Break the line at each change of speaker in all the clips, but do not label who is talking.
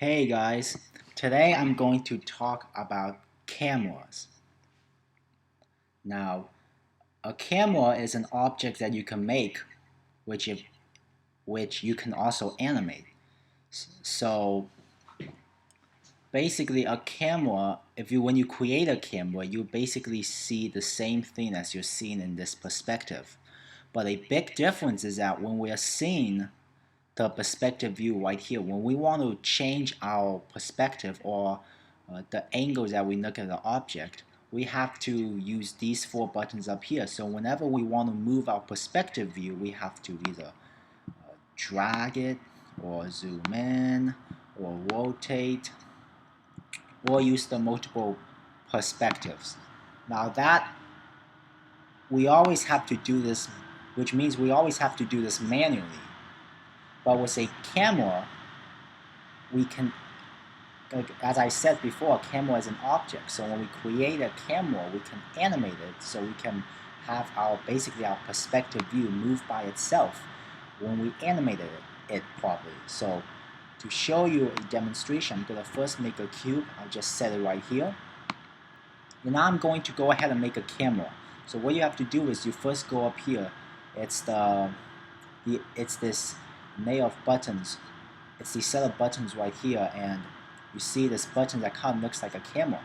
Hey guys, today I'm going to talk about cameras. Now, a camera is an object that you can make, which if, which you can also animate. So basically, a camera, when you create a camera, you basically see the same thing as you're seeing in this perspective. But a big difference is that when we are seeing the perspective view right here, when we want to change our perspective or the angles that we look at the object, we have to use these four buttons up here. So whenever we want to move our perspective view, we have to either drag it or zoom in or rotate or use the multiple perspectives. Now that we always have to do this, which means we always have to do this manually. But with a camera, we can, as I said before, a camera is an object. So when we create a camera, we can animate it so we can have basically our perspective view move by itself when we animated it properly. So to show you a demonstration, I'm going to first make a cube. I'll just set it right here. And now I'm going to go ahead and make a camera. So what you have to do is you first go up here. It's this array of buttons. It's the set of buttons right here, and you see this button that kind of looks like a camera.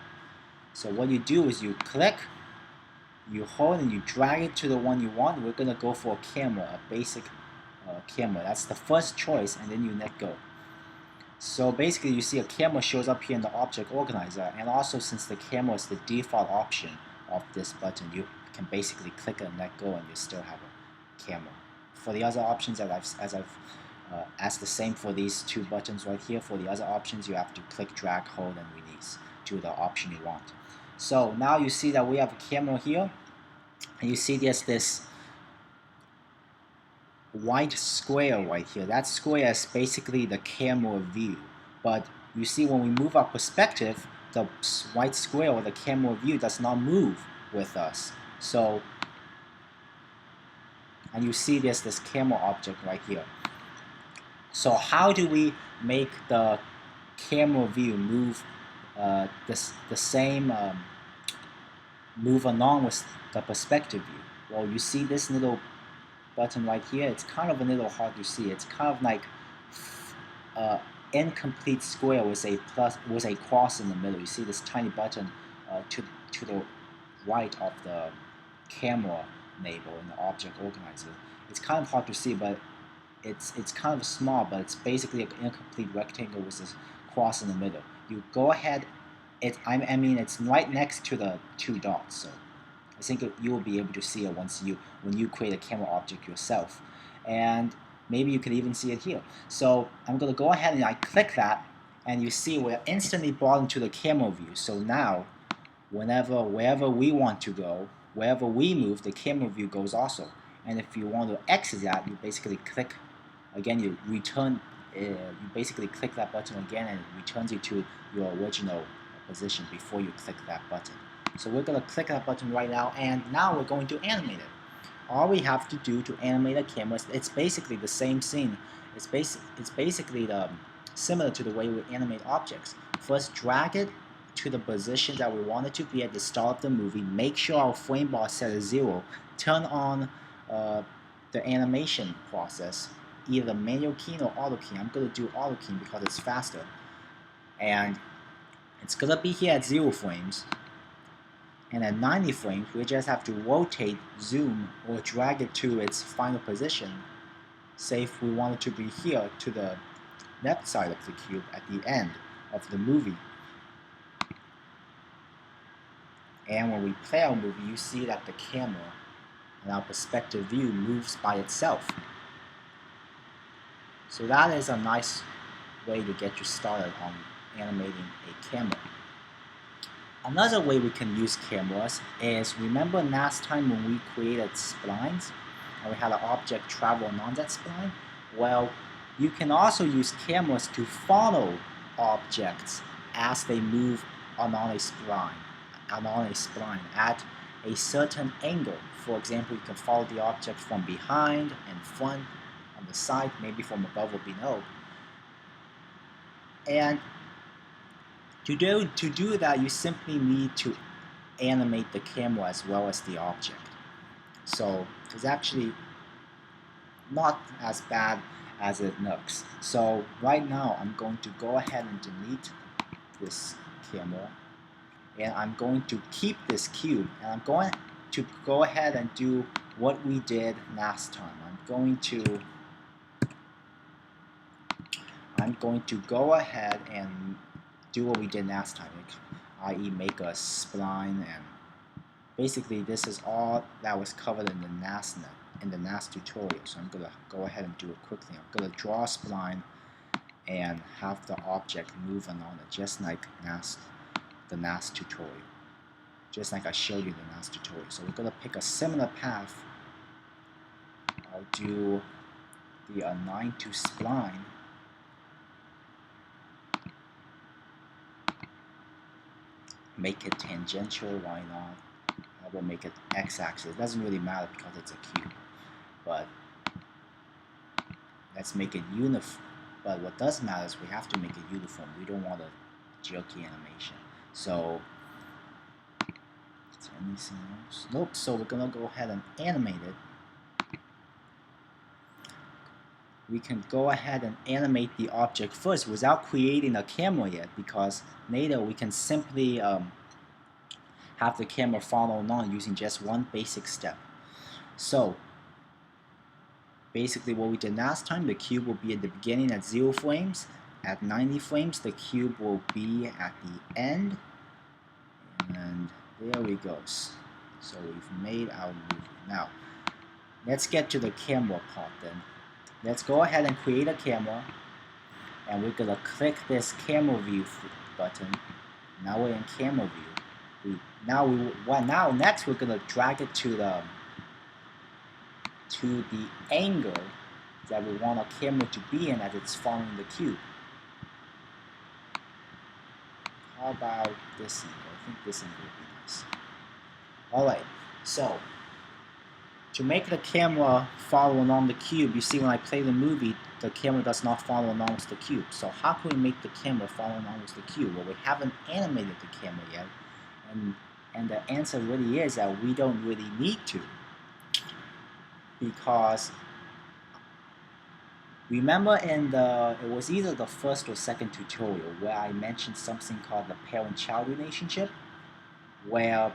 So what you do is you click, you hold, and you drag it to the one you want. We're going to go for a camera, a basic camera. That's the first choice, and then you let go. So basically you see a camera shows up here in the object organizer, and also since the camera is the default option of this button, you can basically click it and let go, and you still have a camera. For the other options, as the same for these two buttons right here, for the other options you have to click, drag, hold, and release to the option you want. So now you see that we have a camera here, and you see there's this white square right here. That square is basically the camera view. But you see when we move our perspective, the white square or the camera view does not move with us. So, and you see there's this camera object right here. So how do we make the camera view move the same move along with the perspective view? Well, you see this little button right here. It's kind of a little hard to see. It's kind of like incomplete square with a cross in the middle. You see this tiny button to the right of the camera label in the object organizer. It's kind of hard to see, but it's kind of small, but it's basically an incomplete rectangle with this cross in the middle. You go ahead, I mean it's right next to the two dots, so I think you will be able to see it when you create a camera object yourself, and maybe you can even see it here. So I'm going to go ahead and I click that, and you see we're instantly brought into the camera view. So now, wherever we want to go, wherever we move, the camera view goes also. And if you want to exit that, you basically click. Again, you basically click that button again, and it returns you to your original position before you click that button. So we're going to click that button right now, and now we're going to animate it. All we have to do to animate a camera, it's basically the same scene. It's basically similar to the way we animate objects. First, drag it to the position that we want it to be at the start of the movie. Make sure our frame bar set is 0. Turn on the animation process, either manual keying or auto keying. I'm going to do auto keying because it's faster. And it's going to be here at 0 frames. And at 90 frames, we just have to rotate, zoom, or drag it to its final position. Say if we want it to be here to the left side of the cube at the end of the movie. And when we play our movie, you see that the camera and our perspective view moves by itself. So that is a nice way to get you started on animating a camera. Another way we can use cameras is, remember last time when we created splines and we had an object travel along that spline? Well, you can also use cameras to follow objects as they move along a spline at a certain angle. For example, you can follow the object from behind and front, on the side, maybe from above or below. And to do that, you simply need to animate the camera as well as the object. So it's actually not as bad as it looks. So right now I'm going to go ahead and delete this camera, and I'm going to keep this cube, and I'm going to go ahead and do what we did last time. I'm going to go ahead and do what we did last time, i.e. make a spline, and basically this is all that was covered in the last tutorial. So I'm gonna go ahead and do it quickly. I'm gonna draw a spline and have the object move along it, just like the last tutorial, just like I showed you in the last tutorial. So we're gonna pick a similar path. I'll do the align to spline. Make it tangential, why not? I will make it x-axis. It doesn't really matter because it's a cube, but let's make it uniform. But what does matter is we have to make it uniform. We don't want a jerky animation. So, is there anything else? Nope. So we're gonna go ahead and animate it. We can go ahead and animate the object first without creating a camera yet, because later we can simply have the camera follow along using just one basic step. So basically what we did last time, the cube will be at the beginning at 0 frames. At 90 frames, the cube will be at the end. And there we go. So we've made our movie. Now, let's get to the camera part then. Let's go ahead and create a camera. And we're going to click this camera view button. Now we're in camera view. Now next we're going to drag it to the angle that we want our camera to be in as it's following the cube. How about this angle? I think this angle would be nice. Alright, so to make the camera follow along the cube, you see when I play the movie, the camera does not follow along with the cube. So how can we make the camera follow along with the cube? Well, we haven't animated the camera yet, and the answer really is that we don't really need to. Because remember it was either the first or second tutorial where I mentioned something called the parent-child relationship, where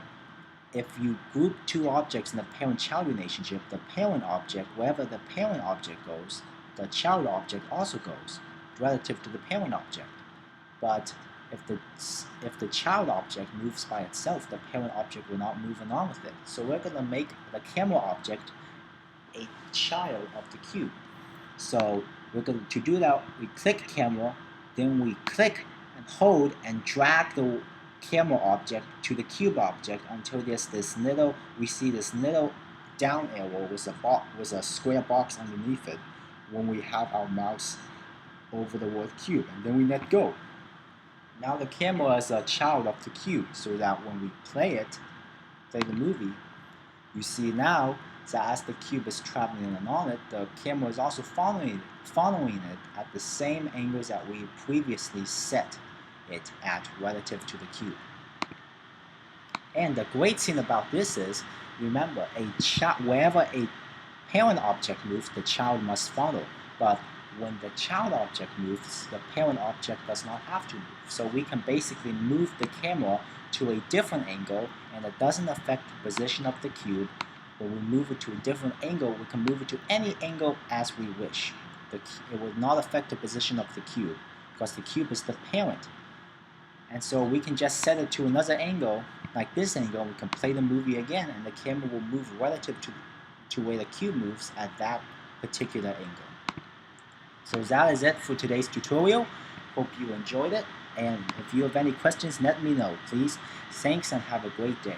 if you group two objects in the parent-child relationship, the parent object, wherever the parent object goes, the child object also goes, relative to the parent object. But if the child object moves by itself, the parent object will not move along with it. So we're going to make the camera object a child of the cube. So we're going to do that. We click camera, then we click and hold and drag the camera object to the cube object until there's this little, we see this little down arrow with a square box underneath it when we have our mouse over the word cube, and then we let go. Now the camera is a child of the cube, so that when we play the movie, you see now that as the cube is traveling along it, the camera is also following it at the same angles that we previously set it at relative to the cube. And the great thing about this is, remember, wherever a parent object moves, the child must follow. But when the child object moves, the parent object does not have to move. So we can basically move the camera to a different angle, and it doesn't affect the position of the cube. When we move it to a different angle, we can move it to any angle as we wish. It will not affect the position of the cube, because the cube is the parent. And so we can just set it to another angle, like this angle, and we can play the movie again, and the camera will move relative to where the cube moves at that particular angle. So that is it for today's tutorial. Hope you enjoyed it, and if you have any questions, let me know, please. Thanks and have a great day.